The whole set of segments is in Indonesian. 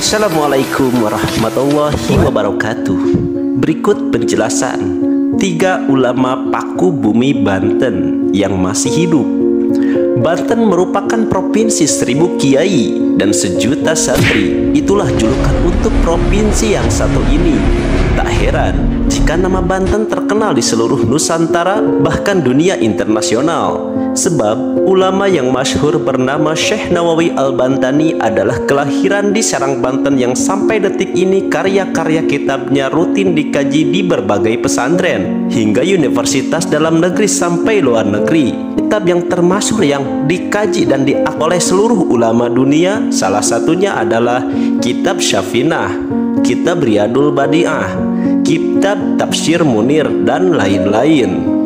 Assalamualaikum warahmatullahi wabarakatuh. Berikut penjelasan 3 ulama Paku Bumi Banten yang masih hidup. Banten merupakan provinsi 1000 kiai dan 1.000.000 santri. Itulah julukan untuk provinsi yang satu ini. Tak heran jika nama Banten terkenal di seluruh Nusantara, bahkan dunia internasional. Sebab ulama yang masyhur bernama Syekh Nawawi Al-Bantani adalah kelahiran di Serang, Banten, yang sampai detik ini karya-karya kitabnya rutin dikaji di berbagai pesantren hingga universitas dalam negeri sampai luar negeri. Kitab yang termasyhur yang dikaji dan diakui oleh seluruh ulama dunia salah satunya adalah Kitab Syafinah, Kitab Riyadul Badi'ah, Kitab Tafsir Munir, dan lain-lain.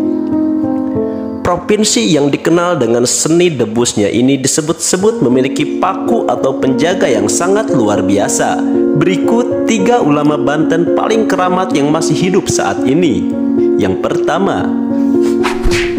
Provinsi yang dikenal dengan seni debusnya ini disebut-sebut memiliki paku atau penjaga yang sangat luar biasa. Berikut 3 ulama Banten paling keramat yang masih hidup saat ini. Yang pertama,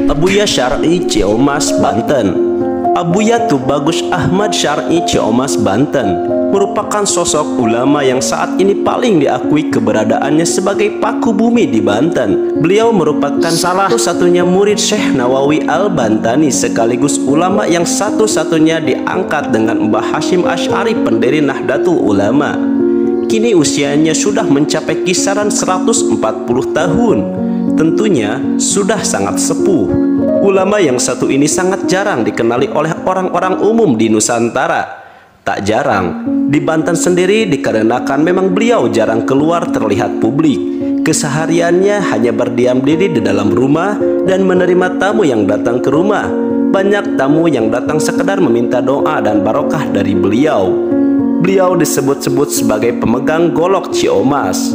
Abuya Syar'i Ciomas, Banten. Abuya Tubagus Ahmad Syar'i Ciomas, Banten merupakan sosok ulama yang saat ini paling diakui keberadaannya sebagai paku bumi di Banten. Beliau merupakan salah satunya murid Syekh Nawawi Al-Bantani sekaligus ulama yang satu-satunya diangkat dengan Mbah Hashim Asy'ari, pendiri Nahdlatul Ulama. Kini usianya sudah mencapai kisaran 140 tahun. Tentunya sudah sangat sepuh. Ulama yang satu ini sangat jarang dikenali oleh orang-orang umum di Nusantara. Tak jarang di Banten sendiri dikarenakan memang beliau jarang keluar terlihat publik. Kesehariannya hanya berdiam diri di dalam rumah dan menerima tamu yang datang ke rumah. Banyak tamu yang datang sekedar meminta doa dan barokah dari beliau. Beliau disebut-sebut sebagai pemegang golok Ciomas.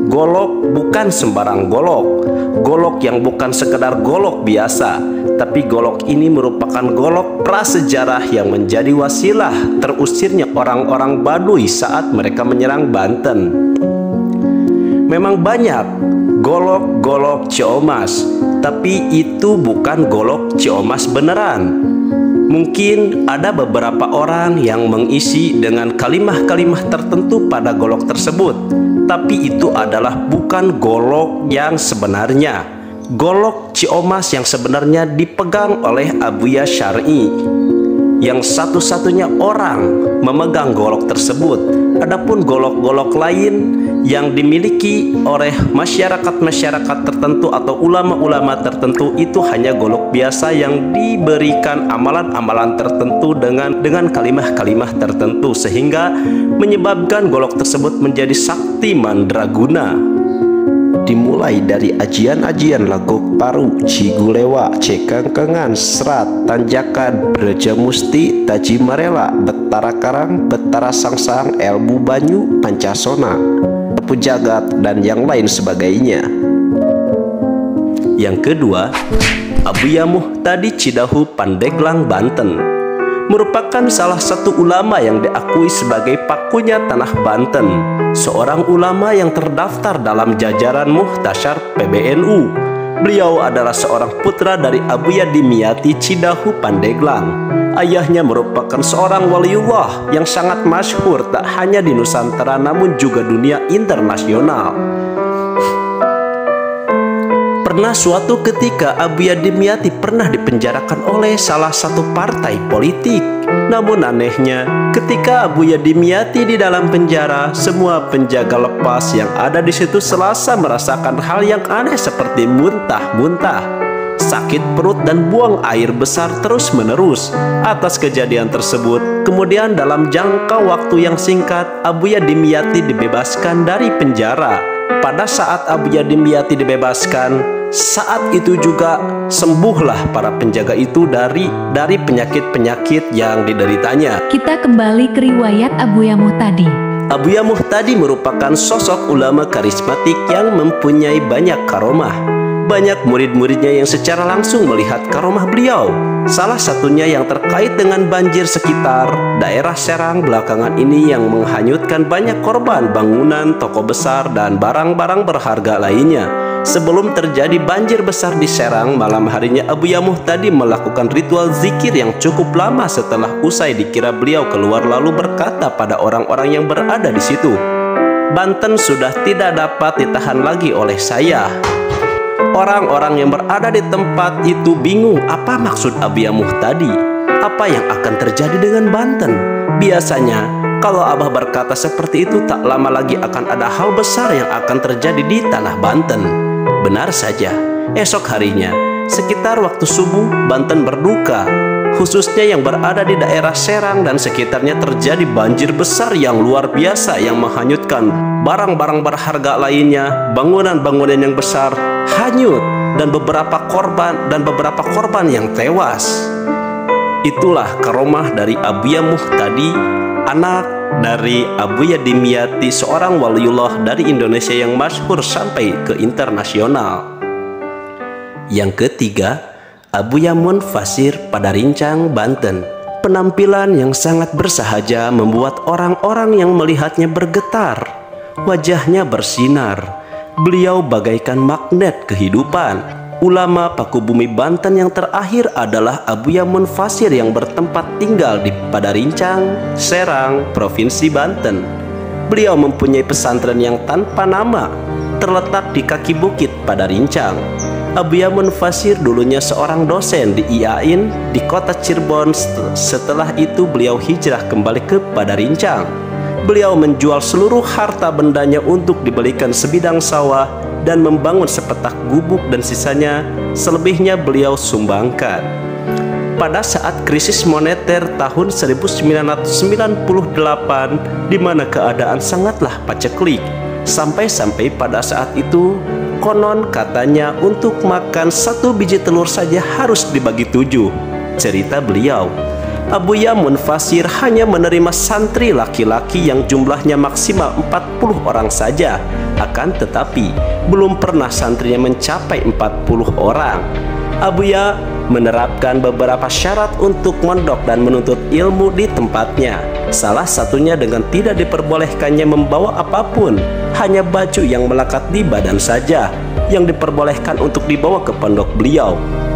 Golok bukan sembarang golok. Golok yang bukan sekedar golok biasa, tapi golok ini merupakan golok prasejarah yang menjadi wasilah terusirnya orang-orang Baduy saat mereka menyerang Banten. Memang banyak golok-golok Ciomas, tapi itu bukan golok Ciomas beneran. Mungkin ada beberapa orang yang mengisi dengan kalimah-kalimah tertentu pada golok tersebut, tapi itu adalah bukan golok yang sebenarnya. Golok Ciomas yang sebenarnya dipegang oleh Abuya Syar'i, yang satu-satunya orang memegang golok tersebut. Adapun golok-golok lain yang dimiliki oleh masyarakat-masyarakat tertentu atau ulama-ulama tertentu itu hanya golok biasa yang diberikan amalan-amalan tertentu dengan kalimah-kalimah tertentu sehingga menyebabkan golok tersebut menjadi sakti mandraguna. Dimulai dari ajian-ajian Lagok Paru, Cigulewa, Cekangkengan, Serat, Tanjakan, Breja Musti, Taji Marela, Betara Karang, Betara Sangsang, Elbu Banyu, Pancasona, Tepu Jagat, dan yang lain sebagainya. Yang kedua, Abuya Muhtadi Cidahu, Pandeglang, Banten merupakan salah satu ulama yang diakui sebagai pakunya tanah Banten. Seorang ulama yang terdaftar dalam jajaran Muhtasyar PBNU. Beliau adalah seorang putra dari Abuya Dimyati Cidahu, Pandeglang. Ayahnya merupakan seorang waliullah yang sangat masyhur tak hanya di Nusantara namun juga dunia internasional. Pernah suatu ketika Abuya Dimyati pernah dipenjarakan oleh salah satu partai politik. Namun anehnya, ketika Abuya Dimyati di dalam penjara, semua penjaga lepas yang ada di situ selasa merasakan hal yang aneh seperti muntah-muntah, sakit perut, dan buang air besar terus-menerus. Atas kejadian tersebut, kemudian dalam jangka waktu yang singkat, Abuya Dimyati dibebaskan dari penjara. Pada saat Abuya Dimyati dibebaskan, saat itu juga sembuhlah para penjaga itu dari penyakit-penyakit yang dideritanya. Kita kembali ke riwayat Abuya Muhtadi. Abuya Muhtadi merupakan sosok ulama karismatik yang mempunyai banyak karomah. Banyak murid-muridnya yang secara langsung melihat karomah beliau. Salah satunya yang terkait dengan banjir sekitar daerah Serang belakangan ini yang menghanyutkan banyak korban bangunan, toko besar, dan barang-barang berharga lainnya. Sebelum terjadi banjir besar di Serang, malam harinya Abuya Muhtadi melakukan ritual zikir yang cukup lama. Setelah usai dikira beliau keluar lalu berkata pada orang-orang yang berada di situ, "Banten sudah tidak dapat ditahan lagi oleh saya." Orang-orang yang berada di tempat itu bingung apa maksud Abuya Muhtadi. Apa yang akan terjadi dengan Banten? Biasanya kalau Abah berkata seperti itu, tak lama lagi akan ada hal besar yang akan terjadi di tanah Banten. Benar saja, esok harinya sekitar waktu subuh Banten berduka. Khususnya yang berada di daerah Serang dan sekitarnya terjadi banjir besar yang luar biasa yang menghanyutkan barang-barang berharga lainnya. Bangunan-bangunan yang besar hanyut dan beberapa korban yang tewas. Itulah karomah dari Abuya Muhtadi, anak dari Abuya Dimyati, seorang waliullah dari Indonesia yang masyhur sampai ke internasional. Yang ketiga, Abuya Munfasir Padarincang, Banten. Penampilan yang sangat bersahaja membuat orang-orang yang melihatnya bergetar. Wajahnya bersinar. Beliau bagaikan magnet kehidupan. Ulama Pakubumi Banten yang terakhir adalah Abuya Munfasir yang bertempat tinggal di Padarincang, Serang, Provinsi Banten. Beliau mempunyai pesantren yang tanpa nama, terletak di kaki bukit Padarincang. Abuya Munfasir dulunya seorang dosen di IAIN di kota Cirebon. Setelah itu beliau hijrah kembali ke Padarincang. Beliau menjual seluruh harta bendanya untuk dibelikan sebidang sawah dan membangun sepetak gubuk, dan sisanya selebihnya beliau sumbangkan. Pada saat krisis moneter tahun 1998, di mana keadaan sangatlah paceklik, sampai-sampai pada saat itu konon katanya untuk makan 1 biji telur saja harus dibagi 7. Cerita beliau, Abuya Munfasir hanya menerima santri laki-laki yang jumlahnya maksimal 40 orang saja. Akan tetapi belum pernah santrinya mencapai 40 orang. Abuya menerapkan beberapa syarat untuk mondok dan menuntut ilmu di tempatnya. Salah satunya dengan tidak diperbolehkannya membawa apapun, hanya baju yang melekat di badan saja yang diperbolehkan untuk dibawa ke pondok beliau.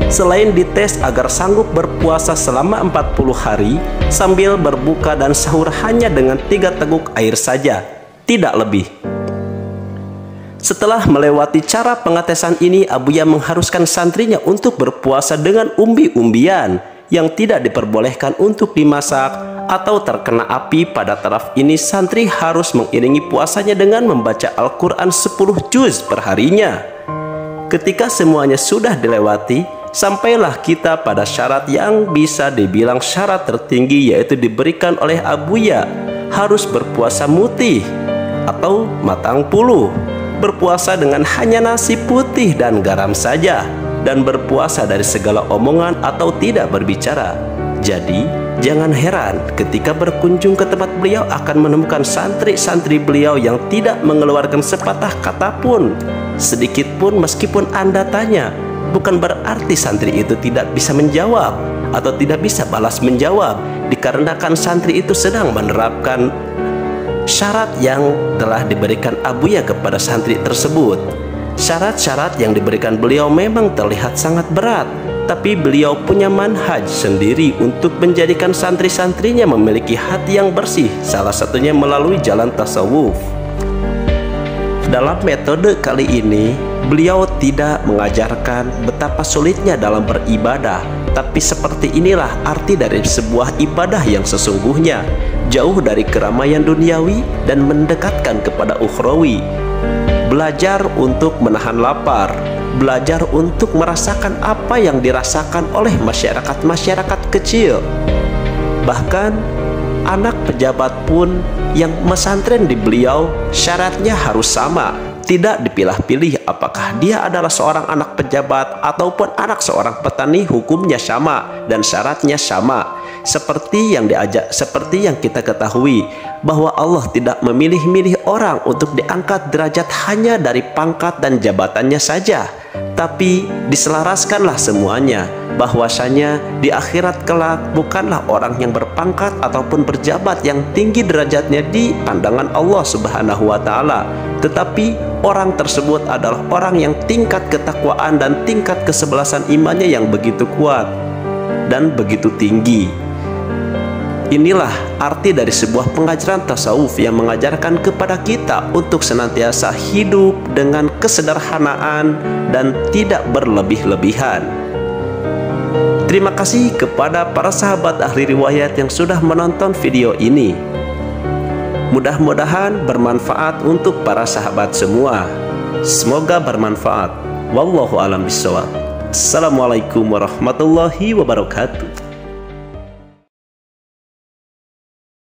Selain dites agar sanggup berpuasa selama 40 hari sambil berbuka dan sahur hanya dengan 3 teguk air saja, tidak lebih. Setelah melewati cara pengetesan ini, Abuya mengharuskan santrinya untuk berpuasa dengan umbi-umbian yang tidak diperbolehkan untuk dimasak atau terkena api. Pada taraf ini santri harus mengiringi puasanya dengan membaca Al-Quran 10 juz per harinya. Ketika semuanya sudah dilewati, sampailah kita pada syarat yang bisa dibilang syarat tertinggi, yaitu diberikan oleh Abuya harus berpuasa mutih atau matang puluh, berpuasa dengan hanya nasi putih dan garam saja, dan berpuasa dari segala omongan atau tidak berbicara. Jadi jangan heran ketika berkunjung ke tempat beliau akan menemukan santri-santri beliau yang tidak mengeluarkan sepatah kata pun, sedikit pun, meskipun Anda tanya. Bukan berarti santri itu tidak bisa menjawab atau tidak bisa balas menjawab, dikarenakan santri itu sedang menerapkan syarat yang telah diberikan Abuya kepada santri tersebut. Syarat-syarat yang diberikan beliau memang terlihat sangat berat, tapi beliau punya manhaj sendiri untuk menjadikan santri-santrinya memiliki hati yang bersih, salah satunya melalui jalan tasawuf. Dalam metode kali ini, beliau tidak mengajarkan betapa sulitnya dalam beribadah, tapi seperti inilah arti dari sebuah ibadah yang sesungguhnya, jauh dari keramaian duniawi dan mendekatkan kepada ukhrawi. Belajar untuk menahan lapar, belajar untuk merasakan apa yang dirasakan oleh masyarakat-masyarakat kecil. Bahkan anak pejabat pun yang mesantren di beliau syaratnya harus sama, tidak dipilah-pilih apakah dia adalah seorang anak pejabat ataupun anak seorang petani, hukumnya sama dan syaratnya sama. Seperti yang kita ketahui bahwa Allah tidak memilih-milih orang untuk diangkat derajat hanya dari pangkat dan jabatannya saja, Tetapi diselaraskanlah semuanya, bahwasanya di akhirat kelak bukanlah orang yang berpangkat ataupun berjabat yang tinggi derajatnya di pandangan Allah Subhanahu wa Ta'ala, tetapi orang tersebut adalah orang yang tingkat ketakwaan dan tingkat kesebelasan imannya yang begitu kuat dan begitu tinggi. Inilah arti dari sebuah pengajaran tasawuf yang mengajarkan kepada kita untuk senantiasa hidup dengan kesederhanaan dan tidak berlebih-lebihan. Terima kasih kepada para sahabat ahli riwayat yang sudah menonton video ini. Mudah-mudahan bermanfaat untuk para sahabat semua. Semoga bermanfaat. Wallahu a'lam bishawab. Assalamualaikum warahmatullahi wabarakatuh.